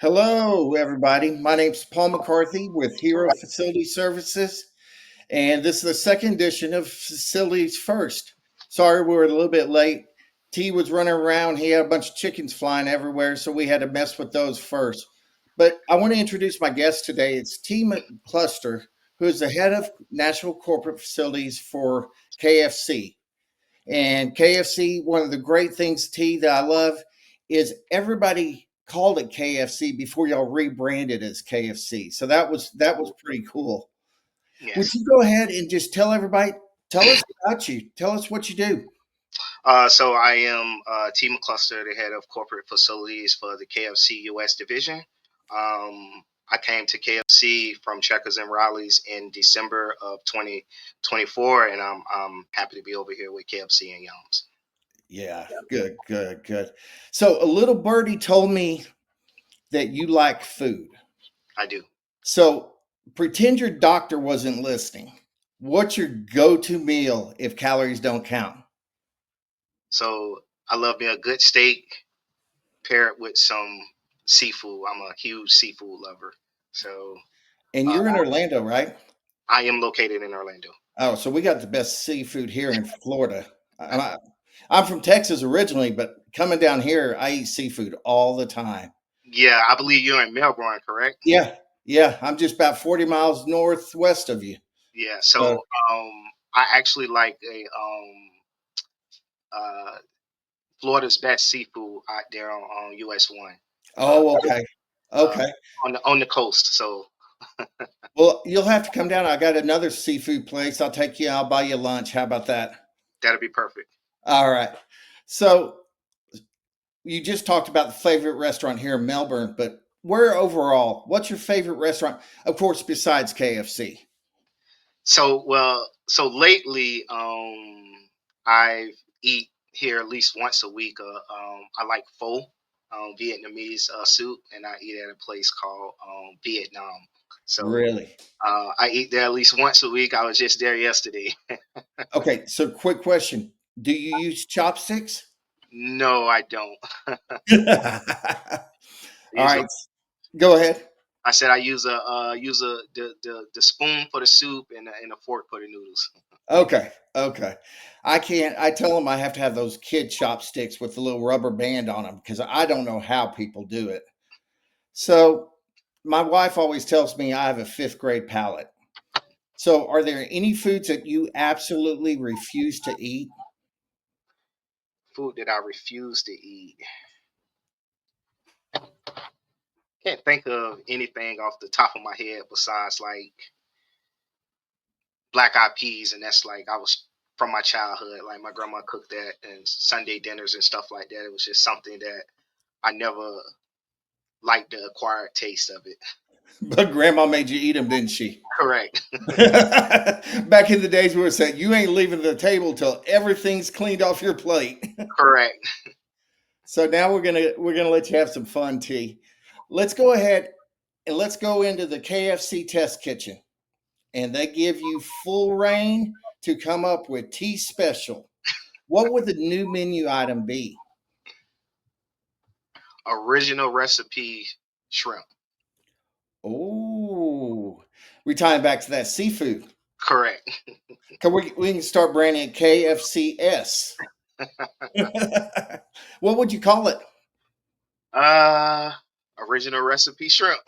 Hello, everybody. My name's Paul McCarthy with Hero Facility Services, and this is the second edition of Facilities First. Sorry, we were a little bit late. T was running around. He had a bunch of chickens flying everywhere, so we had to mess with those first. But I want to introduce my guest today. It's Tee McCluster, who is the head of National Corporate Facilities for KFC. And KFC, one of the great things, T, that I love is everybody called it KFC before y'all rebranded as KFC. So that was pretty cool. Would Yes. you go ahead and just tell everybody, tell us about you, tell us what you do? So I am Tee McCluster, the head of corporate facilities for the KFC US division. I came to KFC from Checkers and Rallies in December of 2024, and I'm happy to be over here with KFC and Yums. Yeah, good, good, good. So a little birdie told me that you like food. I do. So pretend your doctor wasn't listening. What's your go-to meal if calories don't count? So I love me a good steak paired with some seafood. I'm a huge seafood lover. So And uh, you're in Orlando, right? I am located in Orlando. Oh, so we got the best seafood here in Florida. I'm, I'm from Texas originally, but coming down here, I eat seafood all the time. Yeah, I believe you're in Melbourne, correct? Yeah, yeah. I'm just about 40 miles northwest of you. Yeah, So, so I actually like a uh, Florida's best seafood out there on US one, uh, oh, okay, uh, okay. on the coast. So Well, you'll have to come down. I got another seafood place. I'll take you. I'll buy you lunch. How about that? that'll be perfect. All right. So you just talked about the favorite restaurant here in Melbourne, but where overall? What's your favorite restaurant? Of course, besides KFC. So lately, I eat here at least once a week. I like pho, Vietnamese soup, and I eat at a place called Vietnam. So Really? I eat there at least once a week. I was just there yesterday. Okay, so quick question. Do you use chopsticks? No, I don't. All Use a right, go ahead. I said I use a the spoon for the soup and a fork for the noodles. Okay, okay. I can't, I tell them I have to have those kid chopsticks with the little rubber band on them because I don't know how people do it. So, my wife always tells me I have a fifth grade palate. So, are there any foods that you absolutely refuse to eat? Food that I refuse to eat. Can't think of anything off the top of my head besides like black eyed peas, and that's like I was from my childhood. Like my grandma cooked that and Sunday dinners and stuff like that. It was just something that I never liked the acquired taste of it. But grandma made you eat them, didn't she? Correct. Back in the days we were saying you ain't leaving the table till everything's cleaned off your plate. Correct. So now we're gonna let you have some fun, T. Let's go ahead and let's go into the KFC test kitchen, and they give you full reign to come up with T special. What would the new menu item be? Original recipe shrimp. Oh, we tying back to that seafood. Correct. Can we can start branding it KFCS. What would you call it? Uh Original recipe shrimp.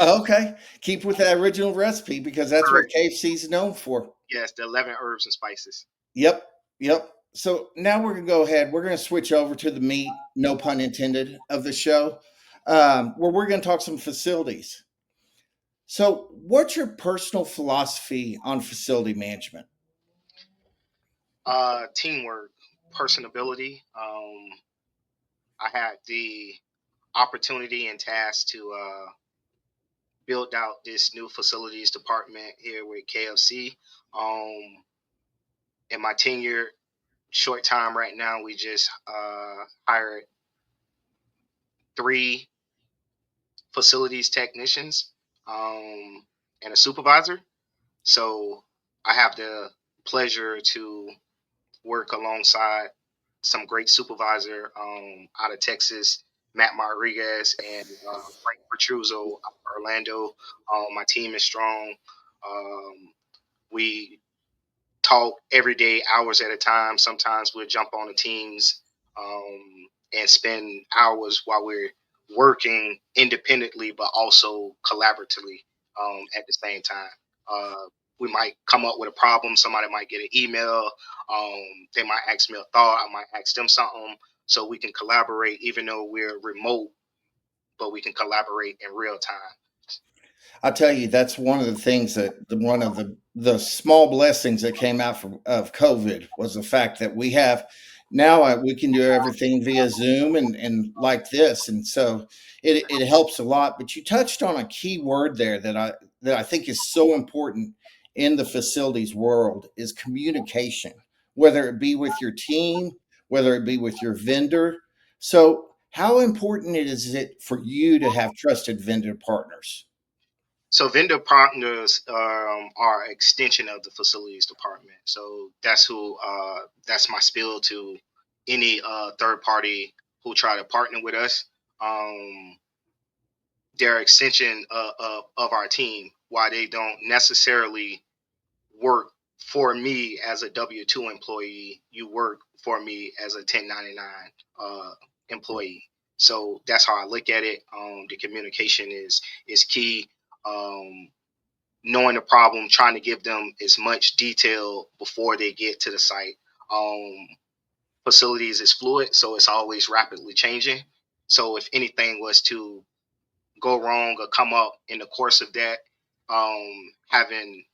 Okay, keep with that original recipe because that's what Correct. KFC is known for. Yes, the 11 herbs and spices. Yep, yep. So now we're gonna go ahead. We're gonna switch over to the meat, no pun intended, of the show, where we're gonna talk some facilities. So, what's your personal philosophy on facility management? Teamwork, personability. I had the opportunity and task to build out this new facilities department here with KFC. Um, in my tenure, short time right now, we just hired three facilities technicians and a supervisor. So I have the pleasure to work alongside some great supervisor out of Texas, Matt Rodriguez, and Frank Truzo, Orlando. My team is strong. Um, we talk every day, hours at a time. Sometimes we'll jump on the teams and spend hours while we're working independently, but also collaboratively at the same time. Uh, we might come up with a problem. Somebody might get an email. They might ask me a thought. I might ask them something. So we can collaborate, even though we're remote, but we can collaborate in real time. I'll tell you, that's one of the things one of the small blessings that came out of COVID was the fact that we have now we can do everything via Zoom and like this, and so it helps a lot. But you touched on a key word there that I think is so important in the facilities world is communication, whether it be with your team, whether it be with your vendor. So, how important is it for you to have trusted vendor partners? So vendor partners are an extension of the facilities department. So that's who that's my spiel to any third party who try to partner with us. Um, they're an extension of our team. Why they don't necessarily work for me as a W-2 employee, you work for me as a 1099 employee. So that's how I look at it. The communication is key. Um, Knowing the problem, trying to give them as much detail before they get to the site. Um, Facilities is fluid, so it's always rapidly changing. So if anything was to go wrong or come up in the course of that, having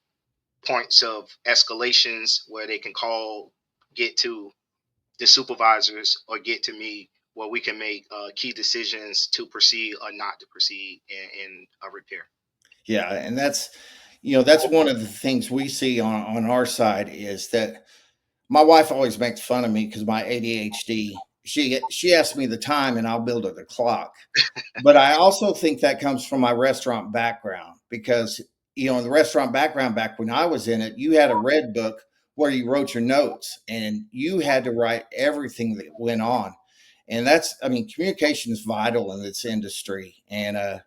points of escalations where they can call, get to the supervisors or get to me, where we can make key decisions to proceed or not to proceed in a repair. Yeah, and that's one of the things we see on our side is that my wife always makes fun of me because my ADHD. She asks me the time and I'll build her the clock. But I also think that comes from my restaurant background because in the restaurant background back when I was in it, you had a red book where you wrote your notes and you had to write everything that went on. And I mean, communication is vital in this industry. And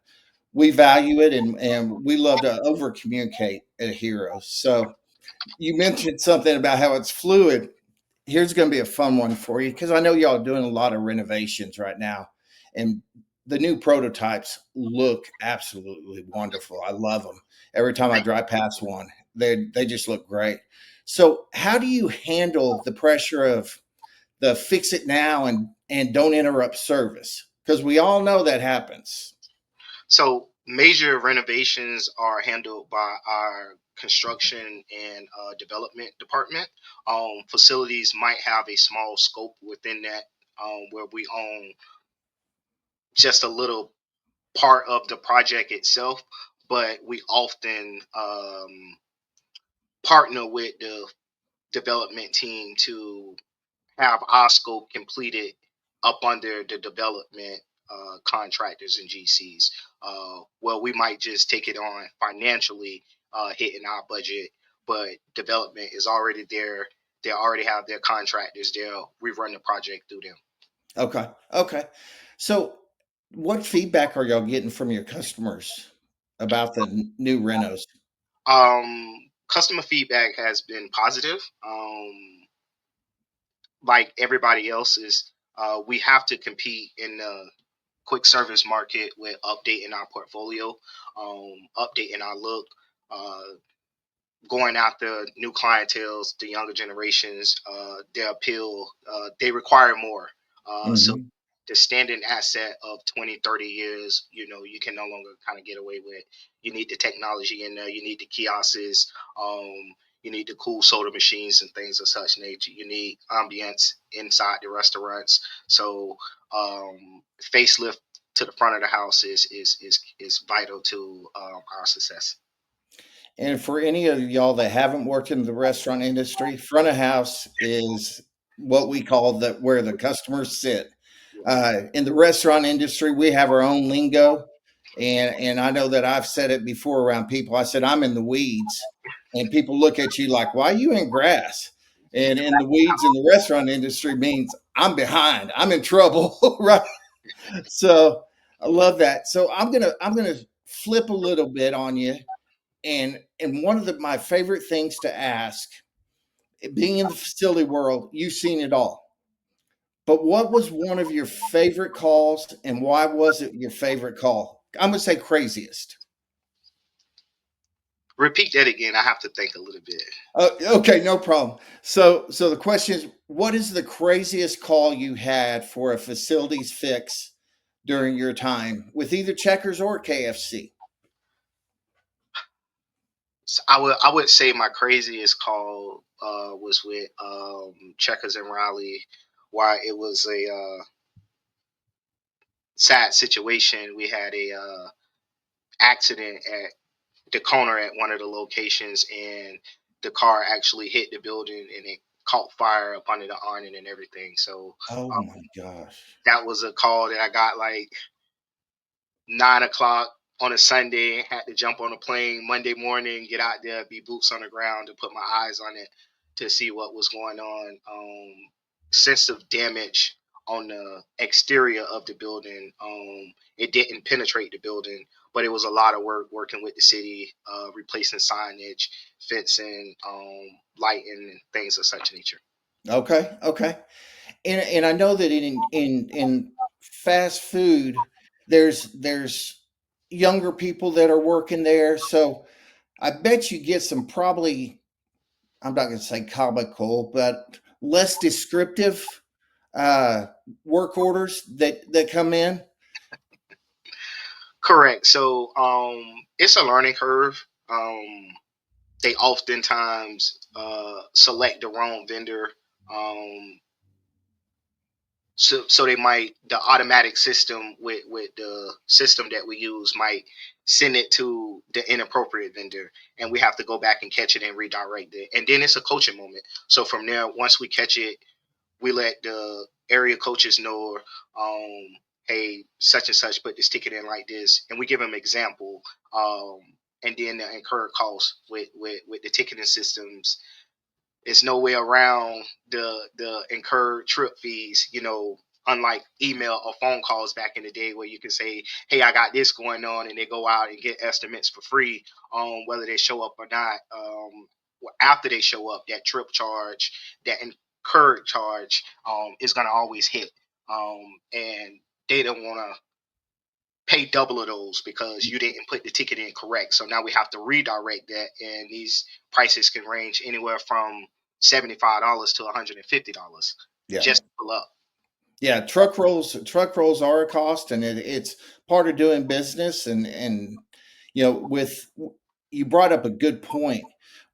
we value it and we love to over communicate at Heroes. So you mentioned something about how it's fluid. Here's going to be a fun one for you because I know y'all are doing a lot of renovations right now, and the new prototypes look absolutely wonderful. I love them. Every time I drive past one, they just look great. So, how do you handle the pressure of the fix it now and don't interrupt service? Because we all know that happens. So major renovations are handled by our construction and development department. Facilities might have a small scope within that, where we own just a little part of the project itself, but we often partner with the development team to have our scope completed up under the development contractors and GCs. Well, we might just take it on financially, hitting our budget, but development is already there. They already have their contractors there. We run the project through them. Okay. Okay. So, what feedback are y'all getting from your customers about the new renos? Customer feedback has been positive. Like everybody else is, we have to compete in the quick service market with updating our portfolio, updating our look, uh, going after new clientels, the younger generations, their appeal, they require more. So Mhm. the standing asset of 20, 30 years, you can no longer kind of get away with. You need the technology in there. You need the kiosks. You need the cool soda machines and things of such nature. You need ambience inside the restaurants. So facelift to the front of the house is vital to our success. And for any of y'all that haven't worked in the restaurant industry, front of house is what we call where the customers sit. In the restaurant industry, we have our own lingo, and I know that I've said it before around people. I said I'm in the weeds, and people look at you like, "Why are you in grass?" And in the weeds in the restaurant industry means I'm behind, I'm in trouble, right? So I love that. So I'm gonna flip a little bit on you, and one of my favorite things to ask, being in the facility world, you've seen it all. But what was one of your favorite calls, and why was it your favorite call? I'm gonna say craziest. Repeat that again. I have to think a little bit. Okay, no problem. So the question is, what is the craziest call you had for a facilities fix during your time with either Checkers or KFC? So I would say my craziest call was with Checkers and Raleigh, why it was a sad situation. We had a accident at the corner at one of the locations, and the car actually hit the building and it caught fire up under the awning and everything. So Oh uh, my gosh. that was a call that I got like 9 o'clock on a Sunday. Had to jump on a plane Monday morning, get out there, be boots on the ground, to put my eyes on it to see what was going on. Sense of damage on the exterior of the building. It didn't penetrate the building, but it was a lot of work working with the city, replacing signage, fencing, lighting, and things of such nature. Okay, okay. And I know that in fast food, there's younger people that are working there, so I bet you get some probably, I'm not going to say comical, but less descriptive uh, work orders that come in. Correct. So it's a learning curve. They oftentimes select the wrong vendor. Um, so they might, the automatic system with the system that we use might send it to the inappropriate vendor, and we have to go back and catch it and redirect it. And then it's a coaching moment. So from there, once we catch it, we let the area coaches know, um, hey, such and such put this ticket in like this, and we give them example. Um, and then the incurred costs with the ticketing systems. It's no way around the incurred trip fees. Unlike email or phone calls back in the day where you can say, "Hey, I got this going on," and they go out and get estimates for free on whether they show up or not. After they show up, that trip charge, that incurred charge, is going to always hit. And they don't want to pay double of those because you didn't put the ticket in correct. So now we have to redirect that, and these prices can range anywhere from $75 to $150 Yeah. just to pull up. Yeah, truck rolls are a cost, and it's part of doing business. And with you brought up a good point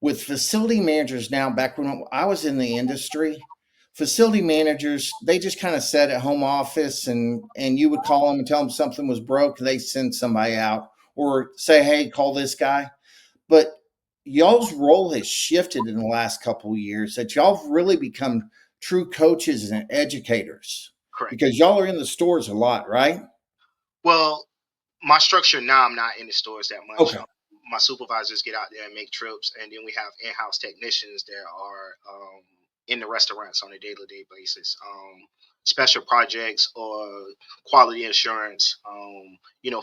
with facility managers now. Back when I was in the industry, facility managers, they just kind of sat at home office, and you would call them and tell them something was broke. They send somebody out or say, "Hey, call this guy." But y'all's role has shifted in the last couple of years, that y'all have really become true coaches and educators Correct. because y'all are in the stores a lot, right? Well, my structure now, I'm not in the stores that much. Okay. My supervisors get out there and make trips, and then we have in-house technicians that are in the restaurants on a day-to-day basis. Special projects or quality assurance,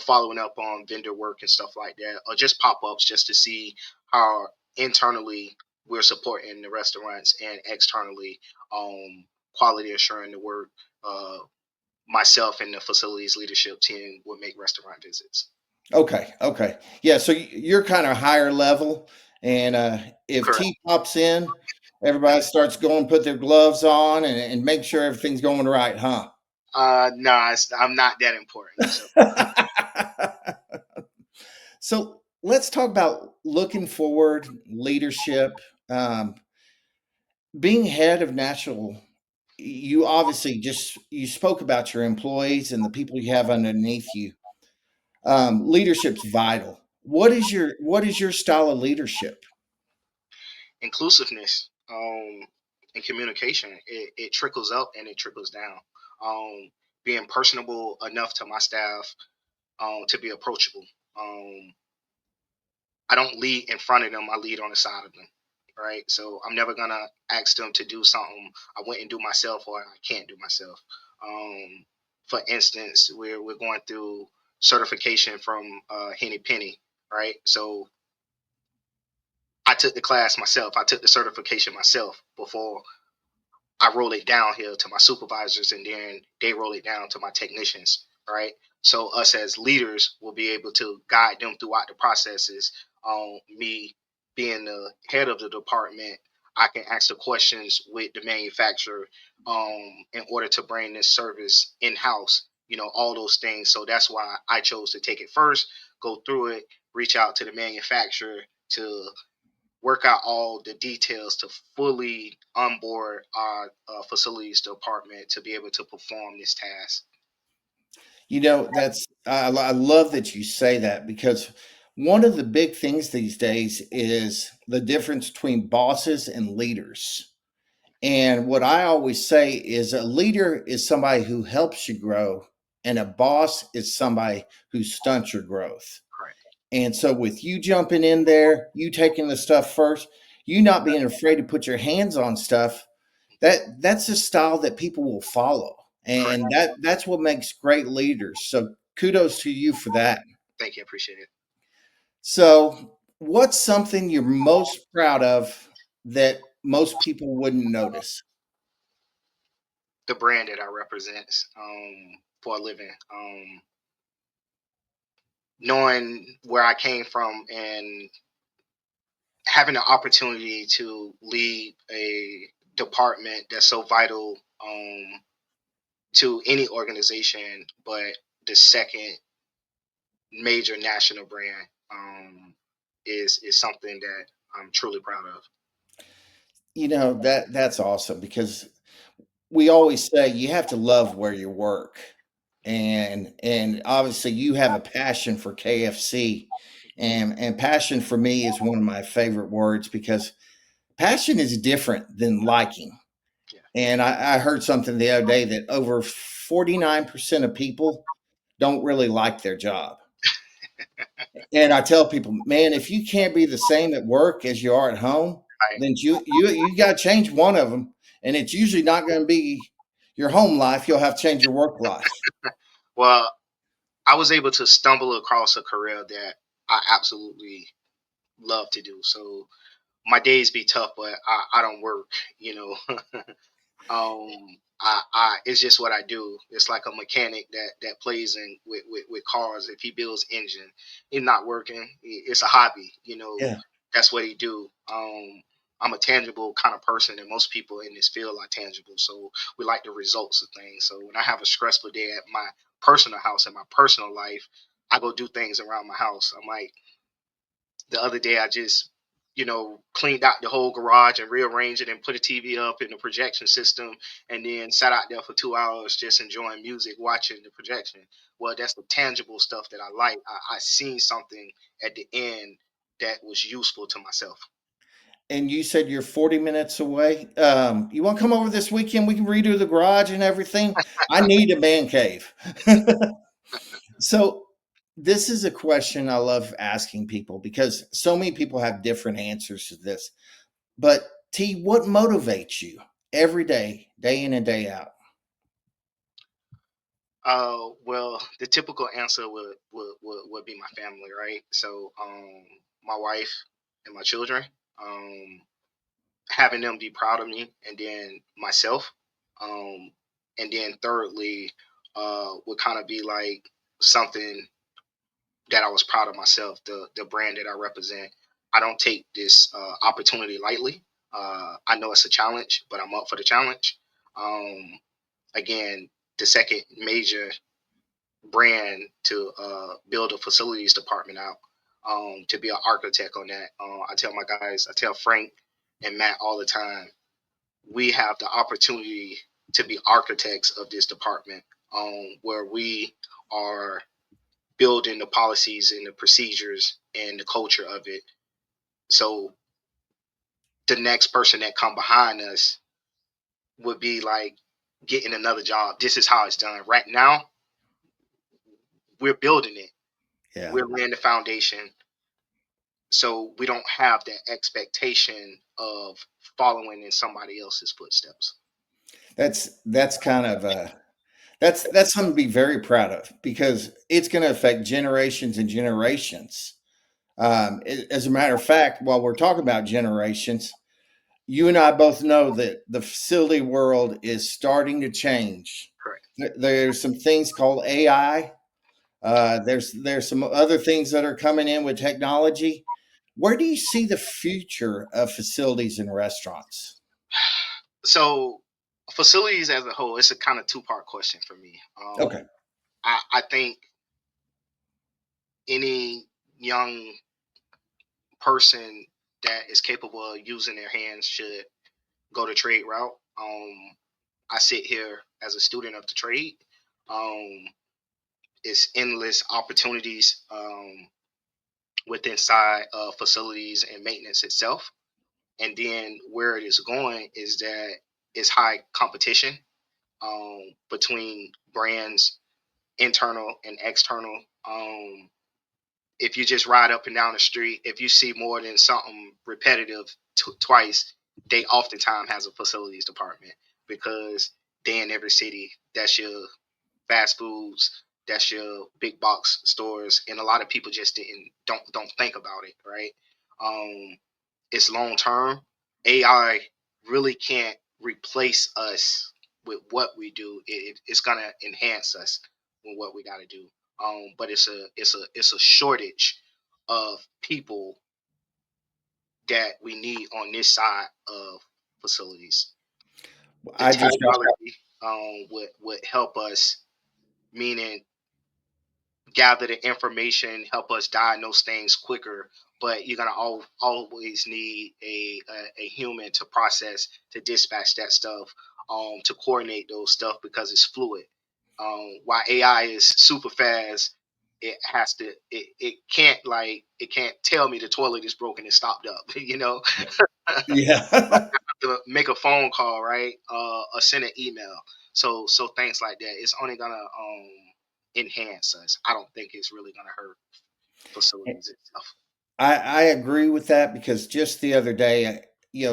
following up on vendor work and stuff like that, or just pop-ups just to see how internally we're supporting the restaurants, and externally, quality assuring the work. Myself and the facilities leadership team would make restaurant visits. Okay. Okay. Yeah. So you're kind of higher level. And if Correct. T pops in, everybody starts going, put their gloves on, and make sure everything's going right, huh? No, I'm not that important. So So let's talk about looking forward, leadership. Um, Being head of national, you obviously just you spoke about your employees and the people you have underneath you. Leadership's vital. What is your style of leadership? inclusiveness, and communication, it trickles up and it trickles down. Um, Being personable enough to my staff, to be approachable. Um, I don't lead in front of them. I lead on the side of them. Right. So I'm never gonna ask them to do something I wouldn't do myself or I can't do myself. Um, for instance, we're going through certification from Henny Penny, right? So I took the class myself. I took the certification myself before I roll it down here to my supervisors, and then they roll it down to my technicians, right? So us as leaders will be able to guide them throughout the processes. Me being the head of the department, I can ask the questions with the manufacturer in order to bring this service in house. All those things. So that's why I chose to take it first, go through it, reach out to the manufacturer to work out all the details to fully onboard our facilities department to be able to perform this task. That's I love that you say that because one of the big things these days is the difference between bosses and leaders. And what I always say is a leader is somebody who helps you grow, and a boss is somebody who stunts your growth. Correct. And so, with you jumping in there, you taking the stuff first, you not being afraid to put your hands on stuff, that's a style that people will follow, Correct. and that's what makes great leaders. So, kudos to you for that. Thank you. Appreciate it. So, what's something you're most proud of that most people wouldn't notice? The brand that I represent for a living. Knowing where I came from and having the opportunity to lead a department that's so vital to any organization, but the second major national brand is something that I'm truly proud of. That's awesome because we always say you have to love where you work, and obviously you have a passion for KFC, and passion for me is one of my favorite words because passion is different than liking. Yeah. And I heard something the other day that over 49% of people don't really like their job. And I tell people, man, if you can't be the same at work as you are at home, Right. then you got to change one of them, and it's usually not going to be your home life. You'll have to change your work life. Well, I was able to stumble across a career that I absolutely love to do. So my days be tough, but I don't work. You know, it's just what I do. It's like a mechanic that plays in with cars. If he builds engine, it's not working. It's a hobby. Yeah. That's what he do. I'm a tangible kind of person, and most people in this field are tangible. So we like the results of things. So when I have a stressful day at my personal house and my personal life, I go do things around my house. I'm like, the other day I just cleaned out the whole garage and rearranged it and put a TV up in the projection system, and then sat out there for 2 hours just enjoying music, watching the projection. Well, that's the tangible stuff that I like. I seen something at the end that was useful to myself. And you said you're 40 minutes away. You want to come over this weekend? We can redo the garage and everything. I need a man cave. So, this is a question I love asking people because so many people have different answers to this. But, T, what motivates you every day in and day out? Well, the typical answer would be my family, right? So, my wife and my children. Um, Having them be proud of me, and then myself, um and then thirdly would kind of be like something that I was proud of myself, the brand that I represent. I don't take this opportunity lightly. I know it's a challenge, but I'm up for the challenge. um Again, the second major brand to build a facilities department out, to be an architect on that. I tell my guys, I tell Frank and Matt all the time, we have the opportunity to be architects of this department, where we are building the policies and the procedures and the culture of it. So the next person that come behind us would be like getting another job. This is how it's done. Right now, we're building it. Yeah. We're laying the foundation. So we don't have that expectation of following in somebody else's footsteps. That's kind of That's something to be very proud of because it's going to affect generations and generations. As a matter of fact, while we're talking about generations, you and I both know that the facility world is starting to change. Correct. There's some things called AI. There's some other things that are coming in with technology. Where do you see the future of facilities and restaurants? So facilities as a whole, it's a kind of two-part question for me. Okay. I think any young person that is capable of using their hands should go the trade route. I sit here as a student of the trade. Um, it's endless opportunities within inside facilities and maintenance itself. And then where it is going is that it's high competition between brands, internal and external. If you just ride up and down the street, if you see more than something repetitive twice, they oftentimes has a facilities department because they in every city. That's your fast foods, that's your big box stores, and a lot of people just don't think about it, right? Um, it's long term. AI really can't replace us with what we do. It's gonna enhance us with what we got to do. But it's a shortage of people that we need on this side of facilities. The I just got technology would help us, meaning gather the information, help us diagnose things quicker. But you're gonna always need a human to process, to dispatch that stuff, to coordinate those stuff because it's fluid. While AI is super fast, it can't it can't tell me the toilet is broken and stopped up. yeah. To make a phone call, right? Or send an email. So things like that. It's only gonna enhance us. I don't think it's really gonna hurt facilities itself. I agree with that because just the other day,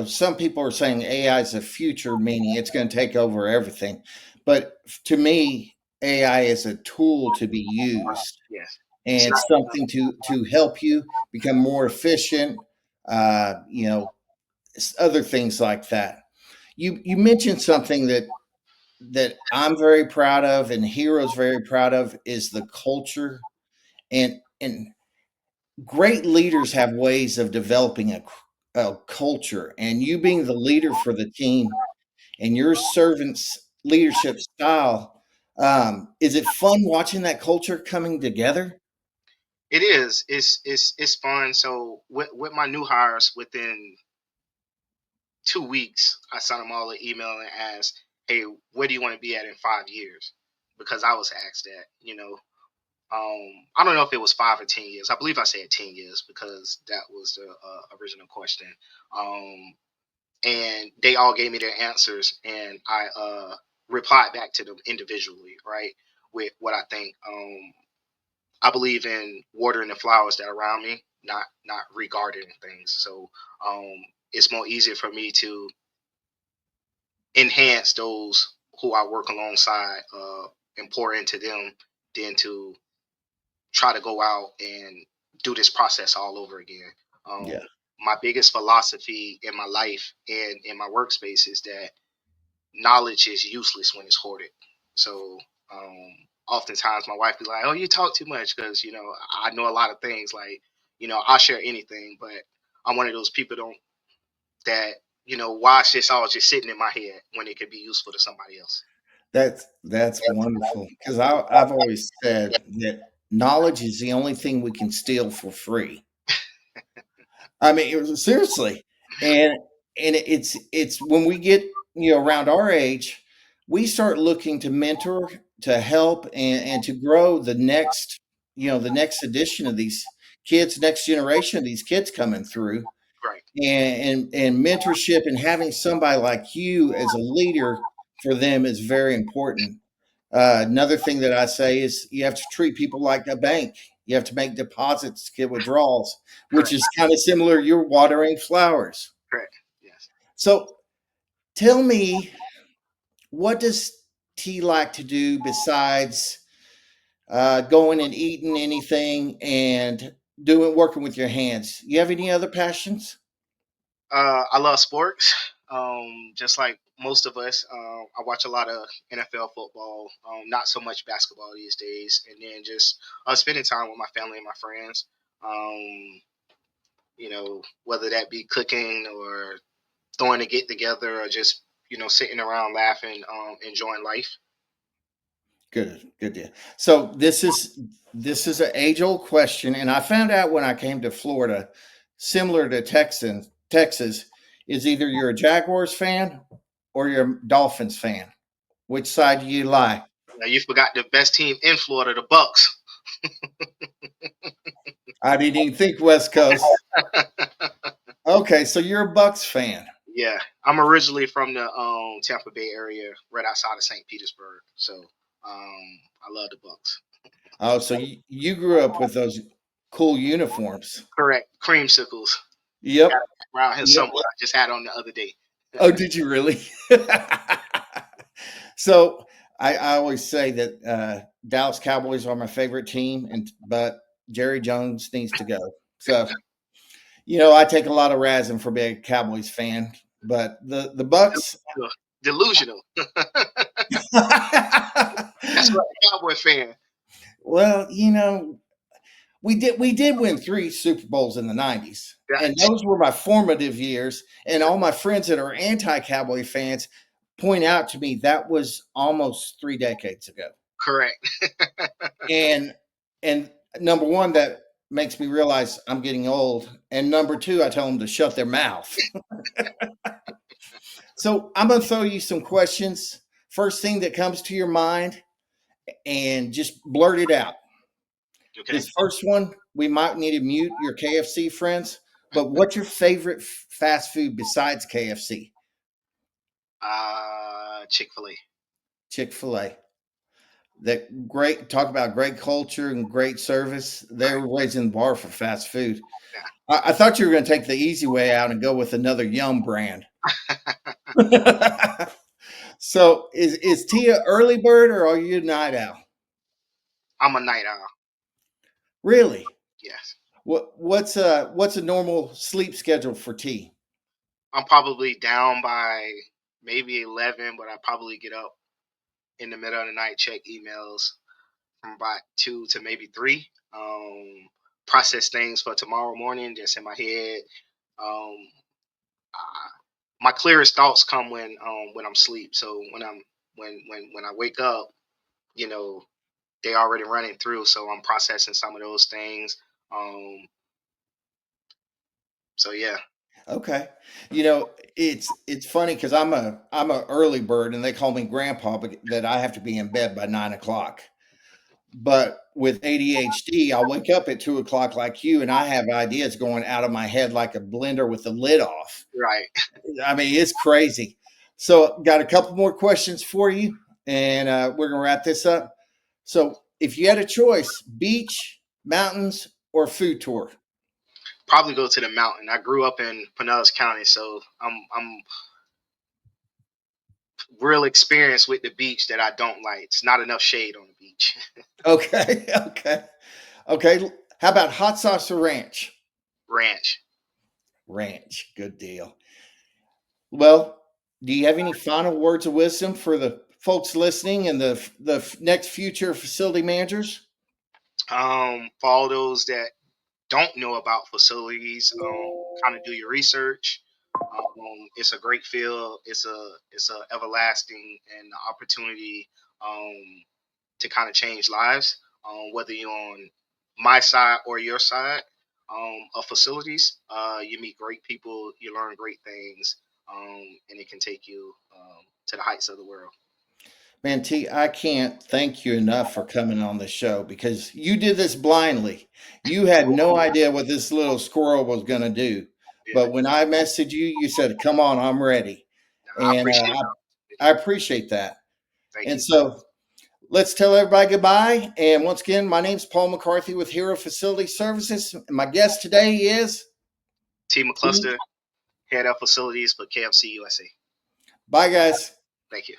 some people are saying AI is the future, meaning it's going to take over everything. But to me, AI is a tool to be used Yes, it's and not. something to help you become more efficient. You know, other things like that. You mentioned something that I'm very proud of, and Hero's very proud of, is the culture and great leaders have ways of developing a culture, and you being the leader for the team and your servants leadership style, is it fun watching that culture coming together? It is. It's fun. So with my new hires, within 2 weeks, I sent them all an email and asked, "Hey, where do you want to be at in 5 years?" Because I was asked that. I don't know if it was 5 or 10 years. I believe I said 10 years because that was the original question. Um, and they all gave me their answers, and I replied back to them individually, right, with what I think. I believe in watering the flowers that are around me, not regarding things. So it's more easier for me to enhance those who I work alongside and pour into them than to try to go out and do this process all over again. Yeah, My biggest philosophy in my life and in my workspace is that knowledge is useless when it's hoarded. So oftentimes my wife be like, "Oh, you talk too much," because I know a lot of things. Like I'll share anything, but I'm one of those people don't that why is this all just sitting in my head when it could be useful to somebody else? that's wonderful because I've always said that knowledge is the only thing we can steal for free. I mean, seriously, and it's when we get around our age, we start looking to mentor, to help, and to grow the next edition of these kids, next generation of these kids coming through, Right, and mentorship and having somebody like you as a leader for them is very important. Another thing that I say is you have to treat people like a bank. You have to make deposits, get withdrawals, which correct, is kind of similar. You're watering flowers. correct. Yes. So tell me, what does T like to do besides going and eating anything and doing working with your hands? You have any other passions? I love sports. Just like most of us, I watch a lot of NFL football. Not so much basketball these days, and then just spending time with my family and my friends. Um, whether that be cooking or throwing a get together, or just sitting around laughing, enjoying life. Good, good deal. So this is an age old question, and I found out when I came to Florida, similar to Texas, is either you're a Jaguars fan or you're a Dolphins fan. Which side do you lie? Now you forgot the best team in Florida, the Bucks. I didn't even think West Coast. Okay, so you're a Bucks fan. Yeah, I'm originally from the Tampa Bay area, right outside of St. Petersburg. So I love the Bucks. Oh, so you grew up with those cool uniforms. Correct, creamsicles. Got Yep. it around here Yep. somewhere. I just had on the other day. Oh, did you really? So I always say that Dallas Cowboys are my favorite team, and but Jerry Jones needs to go. So I take a lot of razzing for being a Cowboys fan, but the Bucks. Delusional. That's what a Cowboy fan. Well, we did win 3 Super Bowls in the '90s, and That- those were my formative years. And all my friends that are anti-Cowboy fans point out to me that was almost 3 decades ago. Correct. And and number one, that makes me realize I'm getting old. And number two, I tell them to shut their mouth. So I'm gonna throw you some questions. First thing that comes to your mind, and just blurt it out. Okay. This first one, we might need to mute your KFC friends, but what's your favorite fast food besides KFC? Chick-fil-A. Chick-fil-A. That great talk about great culture and great service. They're raising the bar for fast food. I thought you were going to take the easy way out and go with another Yum brand. Yeah. So is Tia early bird or are you a night owl? I'm a night owl. Really? Yes. What's a normal sleep schedule for T? I'm probably down by maybe 11, but I probably get up in the middle of the night, check emails from about 2 to maybe 3. Process things for tomorrow morning just in my head. Um, uh, my clearest thoughts come when I'm asleep. So when I wake up, you know, they already running through. So I'm processing some of those things. Um, so yeah, Okay. It's funny because I'm a early bird and they call me grandpa, but that I have to be in bed by 9 o'clock. But with ADHD, I'll wake up at 2 o'clock like you, and I have ideas going out of my head like a blender with the lid off. right. I mean, it's crazy. So, got a couple more questions for you, and we're gonna wrap this up. So, if you had a choice, beach, mountains, or food tour? Probably go to the mountain. I grew up in Pinellas County, so I'm real experienced with the beach that I don't like. It's not enough shade on the beach. Okay, okay, okay. How about hot sauce or ranch? Ranch. Ranch, good deal. Well, do you have any final words of wisdom for the folks listening and the next future facility managers? For all those that don't know about facilities, kind of do your research. It's a great field. It's a everlasting and opportunity to kind of change lives. Whether you're on my side or your side of facilities, you meet great people, you learn great things, and it can take you to the heights of the world. Man, T, I can't thank you enough for coming on the show because you did this blindly. You had no idea what this little squirrel was going to do. Yeah, But when I messaged you, you said, "Come on, I'm ready." I And appreciate it. I appreciate that. Thank And you. so let's tell everybody goodbye. And once again, my name's Paul McCarthy with Hero Facility Services. And my guest today is Tee McCluster, head of facilities for KFC USA. bye, guys. Thank you.